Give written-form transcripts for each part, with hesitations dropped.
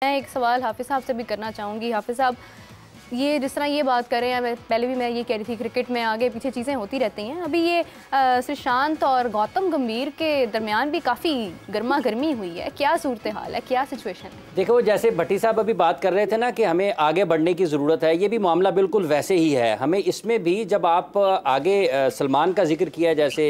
मैं एक सवाल हाफिज़ साहब से भी करना चाहूँगी। हाफिज़ साहब, ये जिस तरह ये बात कर रहे हैं, पहले भी मैं ये कह रही थी, क्रिकेट में आगे पीछे चीज़ें होती रहती हैं। अभी ये श्रीशांत और गौतम गंभीर के दरमियान भी काफ़ी गर्मा गर्मी हुई है। क्या सूरत हाल है, क्या सिचुएशन है? देखो, जैसे भट्टी साहब अभी बात कर रहे थे ना कि हमें आगे बढ़ने की ज़रूरत है, ये भी मामला बिल्कुल वैसे ही है। हमें इसमें भी जब आप आगे सलमान का जिक्र किया जैसे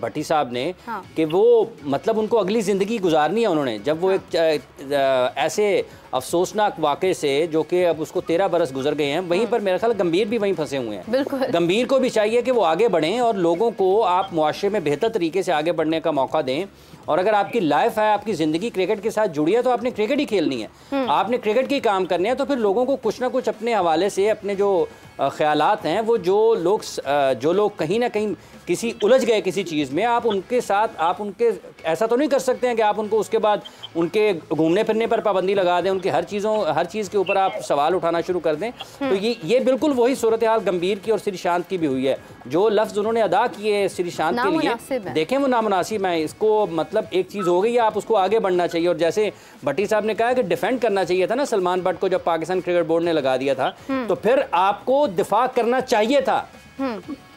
भट्टी साहब ने, हाँ। कि वो मतलब उनको अगली ज़िंदगी गुजारनी है उन्होंने, जब वो एक ऐसे अफसोसनाक वाक़े से जो कि अब उसको 13 बरस गुजर गए हैं, वहीं पर मेरा ख्याल गंभीर भी वहीं फंसे हुए हैं। बिल्कुल। गंभीर को भी चाहिए कि वो आगे बढ़ें और लोगों को आप मुआशरे में बेहतर तरीके से आगे बढ़ने का मौका दें। और अगर आपकी लाइफ है, आपकी ज़िंदगी क्रिकेट के साथ जुड़ी है, तो आपने क्रिकेट ही खेलनी है, आपने क्रिकेट के काम करने हैं। तो फिर लोगों को कुछ ना कुछ अपने हवाले से अपने जो ख्यालात हैं, वो जो लोग कहीं ना कहीं किसी उलझ गए किसी चीज़ में, आप उनके साथ आप उनके ऐसा तो नहीं कर सकते हैं कि आप उनको उसके बाद उनके घूमने फिरने पर पाबंदी लगा दें, उनकी हर चीज़ के ऊपर आप सवाल उठाना शुरू कर दें। तो ये बिल्कुल वही सूरत हाल गंभीर की और श्रीशांत की भी हुई है। जो लफ्ज़ उन्होंने अदा किए श्रीशांत के लिए, देखें वो नामुनासिब है। इसको मतलब एक चीज़ हो गई है, आप उसको आगे बढ़ना चाहिए। और जैसे भट्टी साहब ने कहा कि डिफेंड करना चाहिए था ना सलमान बट को, जब पाकिस्तान क्रिकेट बोर्ड ने लगा दिया था, तो फिर आपको दिफा करना चाहिए था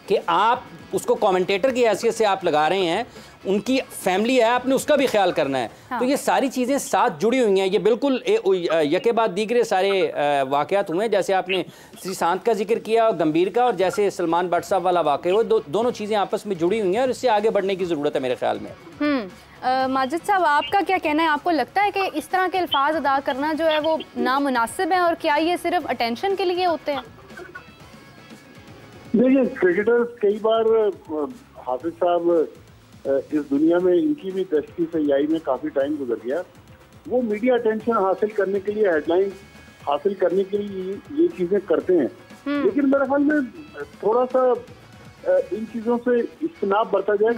कि आप उसको कमेंटेटर की हैसियत से आप लगा रहे हैं, उनकी फैमिली है, आपने उसका भी ख्याल करना है। हाँ। तो ये सारी चीज़ें साथ जुड़ी हुई हैं। ये बिल्कुल यके बाद दीगरे सारे वाक़यात हुए हैं। जैसे आपने श्रीशांत का जिक्र किया और गंभीर का, और जैसे सलमान बट साहब वाला वाक़या, वो दोनों चीज़ें आपस में जुड़ी हुई हैं और इससे आगे बढ़ने की ज़रूरत है मेरे ख्याल में। माजिद साहब, आपका क्या कहना है? आपको लगता है कि इस तरह के अल्फाज अदा करना जो है वो नामुनासिब है, और क्या ये सिर्फ अटेंशन के लिए होते हैं? देखिए, क्रिकेटर्स कई बार, हाफिज साहब इस दुनिया में इनकी भी दस्ती सयाई में काफी टाइम गुजर गया। वो मीडिया अटेंशन हासिल करने के लिए, हेडलाइन हासिल करने के लिए ये चीजें करते हैं, लेकिन मेरे ख्याल में थोड़ा सा इन चीजों से इज्तनाब बरता जाए।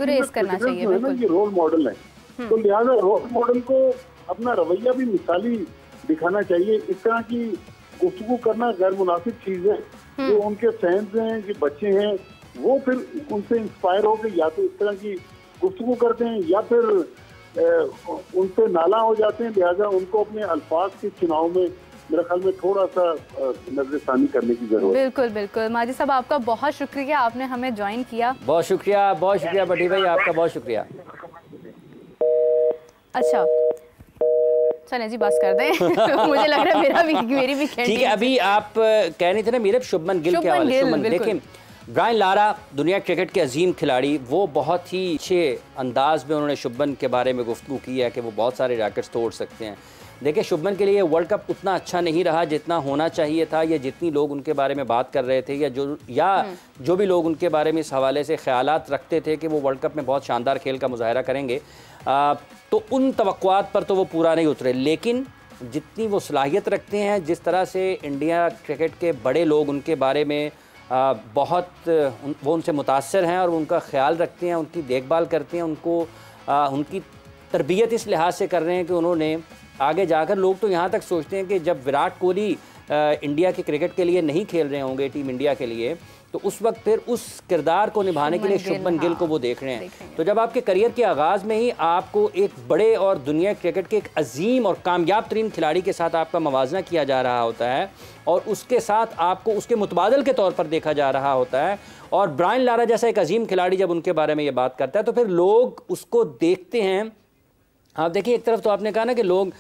ये रोल मॉडल है, तो लिहाजा रोल मॉडल को अपना रवैया भी मिसाली दिखाना चाहिए। इस तरह की गुफ्तगू करना गैर मुनासिब चीज है। जो उनके फैंस हैं, जो बच्चे हैं, वो फिर उनसे इंस्पायर होकर या तो इस तरह की गुफ्तगू करते हैं या फिर उनसे नाला हो जाते हैं। लिहाजा उनको अपने अल्फाज के चुनाव में मेरे ख्याल में थोड़ा सा नजरसानी करने की जरूरत है। बिल्कुल बिल्कुल। माजिद साहब, आपका बहुत शुक्रिया, आपने हमें ज्वाइन किया। बहुत शुक्रिया भट्टी भाई, आपका बहुत शुक्रिया। अच्छा चलें जी, बस कर दें। मुझे लग रहा है मेरी भी ठीक है। अभी आप कह रही थे ना मेरे शुभमन गिल के हवाले से। देखें, ब्रायन लारा दुनिया क्रिकेट के अजीम खिलाड़ी, वो बहुत ही अच्छे अंदाज में उन्होंने शुभमन के बारे में गुफ्तगू की है कि वो बहुत सारे रैकेट्स तोड़ सकते हैं। देखिए, शुभमन के लिए वर्ल्ड कप उतना अच्छा नहीं रहा जितना होना चाहिए था, या जितनी लोग उनके बारे में बात कर रहे थे, या जो भी लोग उनके बारे में इस हवाले से ख्यालात रखते थे कि वो वर्ल्ड कप में बहुत शानदार खेल का मुजाहरा करेंगे, तो उन तवक्कुआत पर तो वो पूरा नहीं उतरे। लेकिन जितनी वो सलाहियत रखते हैं, जिस तरह से इंडिया क्रिकेट के बड़े लोग उनके बारे में बहुत वो उनसे मुतासर हैं और उनका ख्याल रखते हैं, उनकी देखभाल करते हैं, उनकी तरबियत इस लिहाज से कर रहे हैं कि उन्होंने आगे जाकर, लोग तो यहाँ तक सोचते हैं कि जब विराट कोहली इंडिया के क्रिकेट के लिए नहीं खेल रहे होंगे, टीम इंडिया के लिए, तो उस वक्त फिर उस किरदार को निभाने के लिए शुभमन गिल को वो देख रहे हैं। तो जब आपके करियर के आगाज़ में ही आपको एक बड़े और दुनिया क्रिकेट के एक अजीम और कामयाब तरीन खिलाड़ी के साथ आपका मवाजना किया जा रहा होता है, और उसके साथ आपको उसके मुतबादल के तौर पर देखा जा रहा होता है, और ब्रायन लारा जैसा एक अजीम खिलाड़ी जब उनके बारे में ये बात करता है, तो फिर लोग उसको देखते हैं। आप देखिए, एक तरफ तो आपने कहा ना कि लोग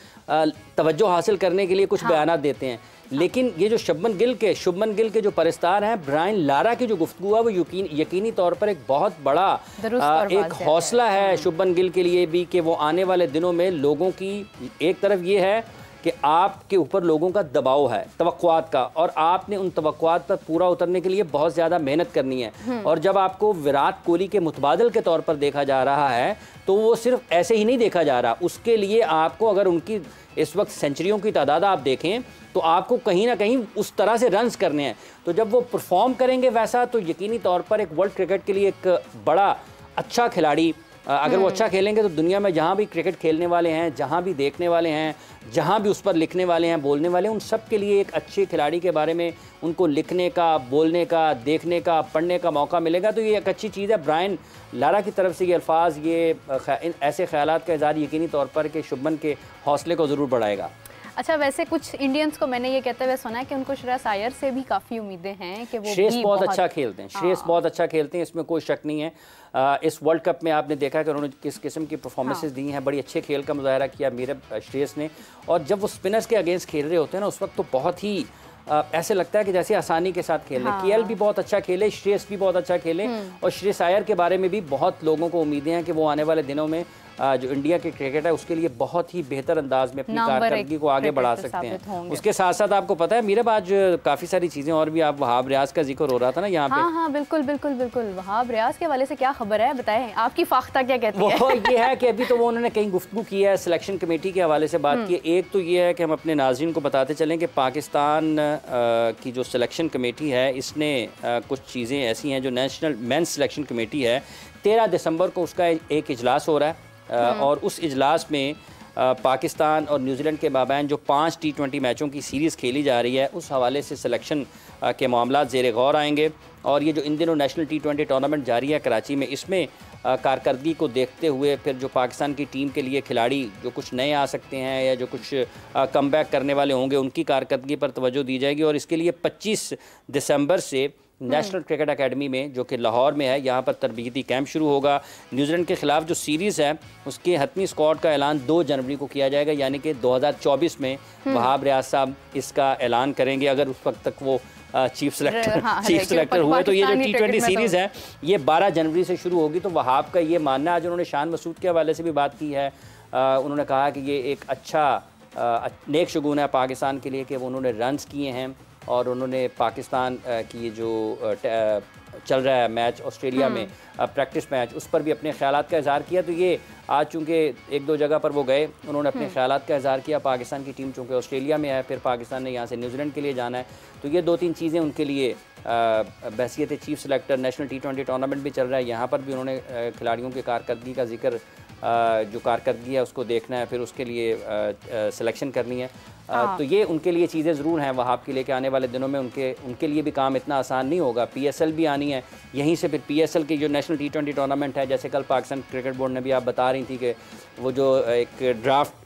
तवज्जो हासिल करने के लिए कुछ बयानात देते हैं, लेकिन ये जो शुभमन गिल के जो परस्तार हैं, ब्रायन लारा की जो गुफ्तगू है, वो यकीनी तौर पर एक बहुत बड़ा एक हौसला है शुभमन गिल के लिए भी, कि वो आने वाले दिनों में लोगों की, एक तरफ ये है कि आपके ऊपर लोगों का दबाव है तवक्कुआत का, और आपने उन तवक्कुआत पर पूरा उतरने के लिए बहुत ज़्यादा मेहनत करनी है। और जब आपको विराट कोहली के मुतबादल के तौर पर देखा जा रहा है, तो वो सिर्फ ऐसे ही नहीं देखा जा रहा, उसके लिए आपको, अगर उनकी इस वक्त सेंचुरियों की तादाद आप देखें, तो आपको कहीं ना कहीं उस तरह से रन्स करने हैं। तो जब वो परफॉर्म करेंगे वैसा, तो यकीनी तौर पर एक वर्ल्ड क्रिकेट के लिए एक बड़ा अच्छा खिलाड़ी, अगर वो अच्छा खेलेंगे तो दुनिया में जहाँ भी क्रिकेट खेलने वाले हैं, जहाँ भी देखने वाले हैं, जहाँ भी उस पर लिखने वाले हैं, बोलने वाले हैं, उन सब के लिए एक अच्छे खिलाड़ी के बारे में उनको लिखने का, बोलने का, देखने का, पढ़ने का मौका मिलेगा। तो ये एक अच्छी चीज़ है। ब्रायन लारा की तरफ से ये अल्फाज, ये ऐसे ख्यालात का इज़हार यकीनी तौर पर कि शुभमन के हौसले को ज़रूर बढ़ाएगा। अच्छा, वैसे कुछ इंडियंस को मैंने ये कहते हुए सुना है कि उनको श्रेयस अय्यर से भी काफ़ी उम्मीदें हैं कि वो श्रेयस बहुत अच्छा खेलते हैं, श्रेयस बहुत अच्छा खेलते हैं, इसमें कोई शक नहीं है। इस वर्ल्ड कप में आपने देखा कि उन्होंने किस किस्म की परफॉर्मेंसेस दी हैं, बड़ी अच्छे खेल का मुजाहरा किया मेरे श्रेयस ने। और जब वो स्पिनर्स के अगेंस्ट खेल रहे होते हैं ना, उस वक्त तो बहुत ही ऐसे लगता है कि जैसे आसानी के साथ खेल रहे हैं। केएल भी बहुत अच्छा खेले, श्रेयस भी बहुत अच्छा खेले, और श्रेयस अय्यर के बारे में भी बहुत लोगों को उम्मीदें हैं कि वो आने वाले दिनों में जो इंडिया के क्रिकेट है उसके लिए बहुत ही बेहतर अंदाज में अपनी कारकर्दगी को आगे बढ़ा सकते हैं। उसके साथ साथ आपको पता है मीरब, आज काफ़ी सारी चीज़ें और भी, आप वहाब रियाज का जिक्र हो रहा था ना यहाँ पे। हाँ, बिल्कुल बिल्कुल बिल्कुल। वहाब रियाज के हवाले से क्या खबर है, बताएं, आपकी फाख्ता क्या कहती है? वो ये है कि अभी तो वो उन्होंने कहीं गुफ्तगू की है, सिलेक्शन कमेटी के हवाले से बात की है। एक तो ये है कि हम अपने नाज़रीन को बताते चलें कि पाकिस्तान की जो सिलेक्शन कमेटी है, इसने कुछ चीज़ें ऐसी हैं जो नेशनल मेंस सिलेक्शन कमेटी है, 13 दिसंबर को उसका एक इजलास हो रहा है, और उस इजलास में पाकिस्तान और न्यूजीलैंड के माबैन जो 5 T20 मैचों की सीरीज़ खेली जा रही है, उस हवाले से सिलेक्शन के मामला ज़ेर गौर आएंगे। और ये जो इन दिनों नेशनल T20 टूर्नामेंट जारी है कराची में, इसमें कारकर्दगी को देखते हुए फिर जो पाकिस्तान की टीम के लिए खिलाड़ी जो कुछ नए आ सकते हैं या जो कुछ कम बैक करने वाले होंगे, उनकी कारकर्दगी पर तवज्जो दी जाएगी। और इसके लिए 25 दिसंबर से नेशनल क्रिकेट एकेडमी में, जो कि लाहौर में है, यहाँ पर तरबियती कैंप शुरू होगा। न्यूजीलैंड के ख़िलाफ़ जो सीरीज़ है उसके हतमी स्क्वाड का ऐलान 2 जनवरी को किया जाएगा, यानी कि 2024 में वहाब रियाज साहब इसका ऐलान करेंगे, अगर उस वक्त तक वो चीफ सेलेक्टर हुए। तो ये जो T20 सीरीज़ है ये 12 जनवरी से शुरू होगी। तो वहाब का ये मानना है, आज उन्होंने शान मसूद के हवाले से भी बात की है, उन्होंने कहा कि ये एक अच्छा नेक शगुन है पाकिस्तान के लिए कि वो उन्होंने रन्स किए हैं, और उन्होंने पाकिस्तान की जो चल रहा है मैच ऑस्ट्रेलिया में, प्रैक्टिस मैच, उस पर भी अपने ख्यालात का इज़हार किया। तो ये आज चूँकि 1-2 जगह पर वो गए, उन्होंने अपने ख्यालात का इज़हार किया। पाकिस्तान की टीम चूँकि ऑस्ट्रेलिया में है, फिर पाकिस्तान ने यहाँ से न्यूजीलैंड के लिए जाना है, तो ये 2-3 चीज़ें उनके लिए बहसियत chief selector, national T20 tournament भी चल रहा है, यहाँ पर भी उन्होंने खिलाड़ियों की कारकर्दगी का जिक्र, जो कारकर्दगी है उसको देखना है, फिर उसके लिए सिलेक्शन करनी है। तो ये उनके लिए चीज़ें ज़रूर हैं वहाब के लिए कि आने वाले दिनों में उनके लिए भी काम इतना आसान नहीं होगा। PSL भी आनी है, यहीं से फिर PSL की जो नेशनल T20 टूर्नामेंट है, जैसे कल पाकिस्तान क्रिकेट बोर्ड ने भी, आप बता रही थी कि वो जो एक ड्राफ्ट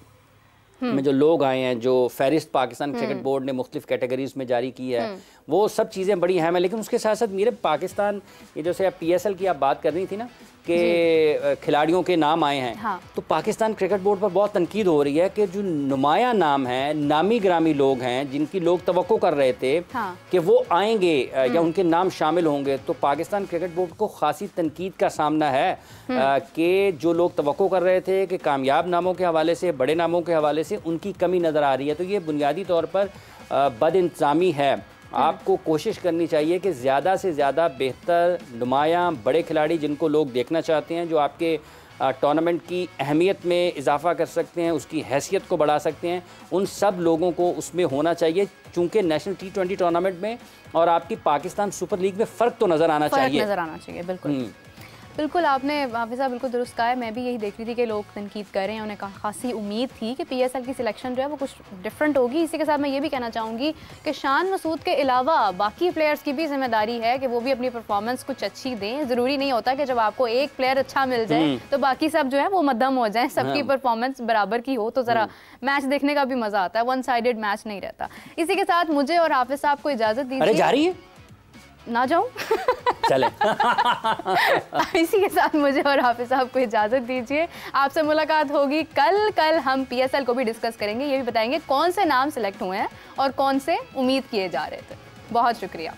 में जो लोग आए हैं, जो फहरिस्त पाकिस्तान क्रिकेट बोर्ड ने मुख्तलिफ कैटेगरीज में जारी की है, वो सब चीज़ें बड़ी अहम है। लेकिन उसके साथ साथ मेरे पाकिस्तान, ये जैसे PSL की आप बात कर रही थी ना कि खिलाड़ियों के नाम आए हैं, हाँ। तो पाकिस्तान क्रिकेट बोर्ड पर बहुत तनकीद हो रही है कि जो नुमाया नाम हैं, नामी ग्रामी लोग हैं, जिनकी लोग तवक्को कर रहे थे हाँ। कि वो आएंगे या उनके नाम शामिल होंगे, तो पाकिस्तान क्रिकेट बोर्ड को खासी तनकीद का सामना है कि जो लोग तवक्को कर रहे थे कि कामयाब नामों के हवाले से, बड़े नामों के हवाले से उनकी कमी नज़र आ रही है। तो ये बुनियादी तौर पर बदइंतज़ामी है। आपको कोशिश करनी चाहिए कि ज़्यादा से ज़्यादा बेहतर, नुमायाँ, बड़े खिलाड़ी जिनको लोग देखना चाहते हैं, जो आपके टूर्नामेंट की अहमियत में इजाफा कर सकते हैं, उसकी हैसियत को बढ़ा सकते हैं, उन सब लोगों को उसमें होना चाहिए। चूँकि नेशनल T20 टूर्नामेंट में और आपकी पाकिस्तान सुपर लीग में फ़र्क तो नज़र आना चाहिए। बिल्कुल बिल्कुल, आपने हाफिज़ा बिल्कुल दुरुस्त कहा है। मैं भी यही देख रही थी कि लोग तनकीद कर रहे हैं, उन्हें खासी उम्मीद थी कि PSL की सिलेक्शन जो है वो कुछ डिफरेंट होगी। इसी के साथ मैं ये भी कहना चाहूँगी कि शान मसूद के अलावा बाकी प्लेयर्स की भी जिम्मेदारी है कि वो भी अपनी परफॉर्मेंस कुछ अच्छी दें। ज़रूरी नहीं होता कि जब आपको एक प्लेयर अच्छा मिल जाए तो बाकी सब जो है वो मध्यम हो जाए, सबकी परफॉर्मेंस बराबर की हो तो ज़रा मैच देखने का भी मज़ा आता है, वन साइडेड मैच नहीं रहता। इसी के साथ मुझे और हाफिज़ साहब को इजाज़त दीजिए। ना जाऊं चले इसी के साथ मुझे और हाफिज़ साहब को इजाज़त दीजिए। आपसे मुलाकात होगी कल हम PSL को भी डिस्कस करेंगे, ये भी बताएंगे कौन से नाम सेलेक्ट हुए हैं और कौन से उम्मीद किए जा रहे थे। बहुत शुक्रिया।